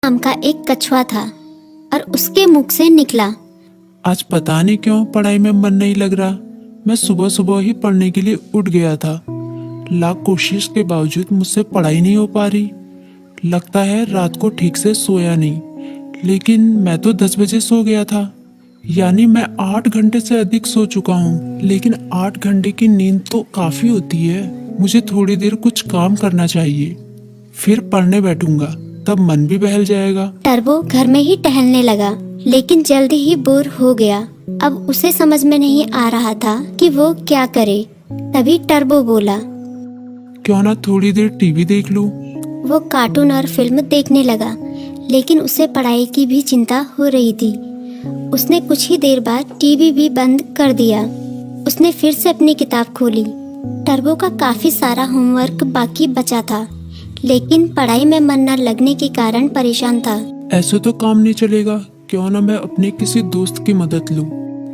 नाम का एक कछुआ था और उसके मुख से निकला, आज पता नहीं क्यों पढ़ाई में मन नहीं लग रहा। मैं सुबह सुबह ही पढ़ने के लिए उठ गया था। लाख कोशिश के बावजूद मुझसे पढ़ाई नहीं हो पा रही। लगता है रात को ठीक से सोया नहीं, लेकिन मैं तो 10 बजे सो गया था। यानी मैं 8 घंटे से अधिक सो चुका हूँ। लेकिन 8 घंटे की नींद तो काफी होती है। मुझे थोड़ी देर कुछ काम करना चाहिए, फिर पढ़ने बैठूंगा, तब मन भी बहल जाएगा। टर्बो घर में ही टहलने लगा, लेकिन जल्दी ही बोर हो गया। अब उसे समझ में नहीं आ रहा था कि वो क्या करे। तभी टर्बो बोला, क्यों ना थोड़ी देर टीवी देख लूं। वो कार्टून और फिल्म देखने लगा, लेकिन उसे पढ़ाई की भी चिंता हो रही थी। उसने कुछ ही देर बाद टीवी भी बंद कर दिया। उसने फिर से अपनी किताब खोली। टर्बो का काफी सारा होमवर्क बाकी बचा था, लेकिन पढ़ाई में मन न लगने के कारण परेशान था। ऐसे तो काम नहीं चलेगा, क्यों ना मैं अपने किसी दोस्त की मदद लूं।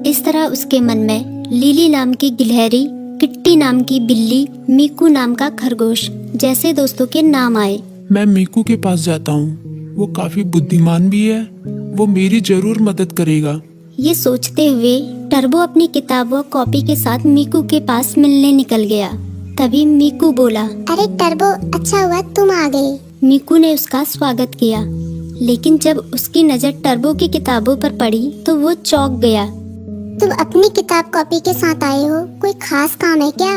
इस तरह उसके मन में लिली नाम की गिलहरी, किट्टी नाम की बिल्ली, मीकू नाम का खरगोश जैसे दोस्तों के नाम आए। मैं मीकू के पास जाता हूँ, वो काफी बुद्धिमान भी है, वो मेरी जरूर मदद करेगा। ये सोचते हुए टर्बो अपनी किताब व कॉपी के साथ मीकू के पास मिलने निकल गया। तभी मीकू बोला, अरे टर्बो, अच्छा हुआ तुम आ गए। मीकू ने उसका स्वागत किया, लेकिन जब उसकी नजर टर्बो की किताबों पर पड़ी तो वो चौंक गया। तुम अपनी किताब कॉपी के साथ आए हो, कोई खास काम है क्या?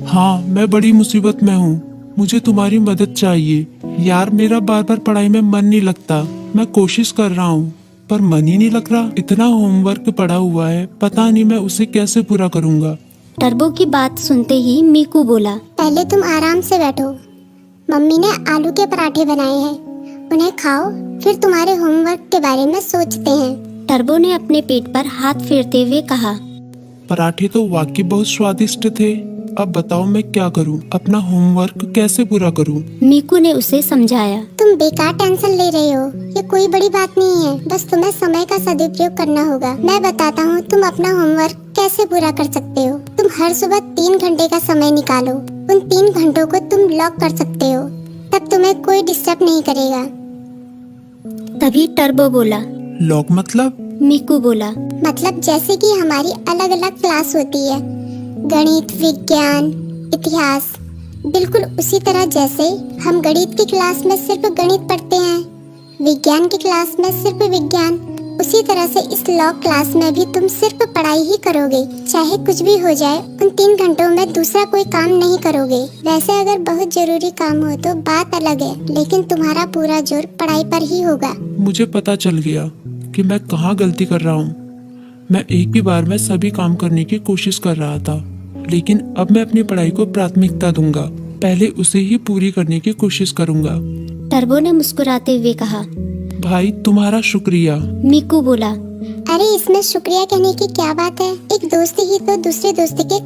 हाँ, मैं बड़ी मुसीबत में हूँ, मुझे तुम्हारी मदद चाहिए। यार, मेरा बार बार पढ़ाई में मन नहीं लगता। मैं कोशिश कर रहा हूँ, पर मन ही नहीं लग रहा। इतना होमवर्क पड़ा हुआ है, पता नहीं मैं उसे कैसे पूरा करूँगा। टर्बो की बात सुनते ही मीकू बोला, पहले तुम आराम से बैठो। मम्मी ने आलू के पराठे बनाए हैं, उन्हें खाओ, फिर तुम्हारे होमवर्क के बारे में सोचते हैं। टर्बो ने अपने पेट पर हाथ फेरते हुए कहा, पराठे तो वाकई बहुत स्वादिष्ट थे। अब बताओ मैं क्या करूं, अपना होमवर्क कैसे पूरा करूं? मीकू ने उसे समझाया। तुम बेकार टेंशन ले रहे हो, ये कोई बड़ी बात नहीं है, बस तुम्हें समय का सदुपयोग करना होगा। मैं बताता हूँ तुम अपना होमवर्क कैसे पूरा कर सकते हो। तुम हर सुबह 3 घंटे का समय निकालो, उन 3 घंटों को तुम लॉक कर सकते हो, तब तुम्हें कोई डिस्टर्ब नहीं करेगा। तभी टर्बो बोला, लॉक मतलब? मीकू बोला, मतलब जैसे कि हमारी अलग अलग क्लास होती है, गणित, विज्ञान, इतिहास, बिल्कुल उसी तरह जैसे हम गणित की क्लास में सिर्फ गणित पढ़ते हैं, विज्ञान की क्लास में सिर्फ विज्ञान, उसी तरह से इस लॉ क्लास में भी तुम सिर्फ पढ़ाई ही करोगे। चाहे कुछ भी हो जाए, उन 3 घंटों में दूसरा कोई काम नहीं करोगे। वैसे अगर बहुत जरूरी काम हो तो बात अलग है, लेकिन तुम्हारा पूरा जोर पढ़ाई पर ही होगा। मुझे पता चल गया कि मैं कहाँ गलती कर रहा हूँ। मैं एक ही बार में सभी काम करने की कोशिश कर रहा था, लेकिन अब मैं अपनी पढ़ाई को प्राथमिकता दूंगा। पहले उसे ही पूरी करने की कोशिश करूंगा। टर्बो ने मुस्कुराते हुए कहा। भाई, तुम्हारा शुक्रिया। मीकू बोला, अरे इसमें शुक्रिया कहने की क्या बात है, एक दोस्त ही तो दूसरे दोस्त के